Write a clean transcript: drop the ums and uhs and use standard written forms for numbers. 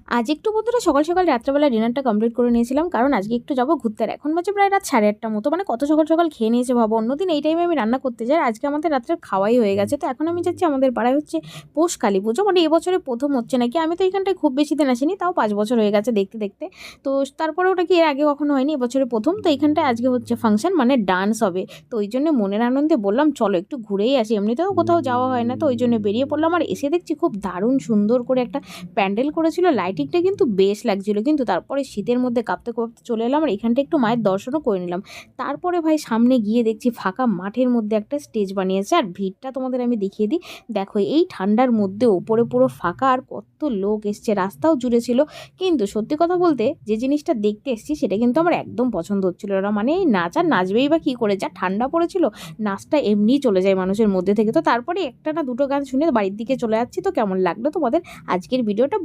আজ একটু বন্ধুরা সকাল সকাল রাত্রেবেলা ডিনারটা কমপ্লিট করে নিয়েছিলাম, কারণ আজকে একটু যাবো ঘুরতে। আর এখন বাজে প্রায় রাত 8:30 মতো, মানে কত সকাল সকাল খেয়ে নিয়েছে ভাবো। অন্যদিন এই টাইমে আমি রান্না করতে যাই, আজকে আমাদের রাত্রে খাওয়াই হয়ে গেছে। তো এখন আমি যাচ্ছি, আমাদের পাড়ায় হচ্ছে পৌষ কালী পুজো, মানে এবছরে প্রথম হচ্ছে নাকি। আমি তো এখানটায় খুব বেশি দিন আসিনি, তাও 5 বছর হয়ে গেছে দেখতে দেখতে। তো তারপরে ওটা কি এর আগে কখনো হয়নি, এবছরে প্রথম। তো এখানটায় আজকে হচ্ছে ফাংশন, মানে ডান্স হবে। তো ওই জন্য মনের আনন্দে বললাম চলো একটু ঘুরেই আসি, এমনিতেও কোথাও যাওয়া হয় না। তো ওই জন্য বেরিয়ে পড়লাম, আর এসে দেখছি খুব দারুণ সুন্দর করে একটা প্যান্ডেল করেছিল, লাইটিংটা কিন্তু বেশ লাগছিল। কিন্তু তারপরে শীতের মধ্যে কাঁপতে কাঁপতে চলে এলাম, আর এখানটা একটু মায়ের দর্শনও করে নিলাম। তারপরে ভাই সামনে গিয়ে দেখছি ফাঁকা মাঠের মধ্যে একটা স্টেজ বানিয়েছে, আর ভিড়টা তোমাদের আমি দেখিয়ে দিই। দেখো এই ঠান্ডার মধ্যে ওপরে পুরো ফাঁকা, আর কত লোক এসছে, রাস্তাও জুড়ে ছিল। কিন্তু সত্যি কথা বলতে যে জিনিসটা দেখতে এসেছি সেটা কিন্তু আমার একদম পছন্দ হচ্ছিল না। মানে এই নাচ আর নাচবেই বা কী করে, যা ঠান্ডা পড়েছিল, নাচটা এমনিই চলে যায় মানুষের মধ্যে থেকে। তো তারপরে একটা না দুটো গান শুনে বাড়ির দিকে চলে যাচ্ছি। তো কেমন লাগলো তোমাদের আজকের ভিডিওটা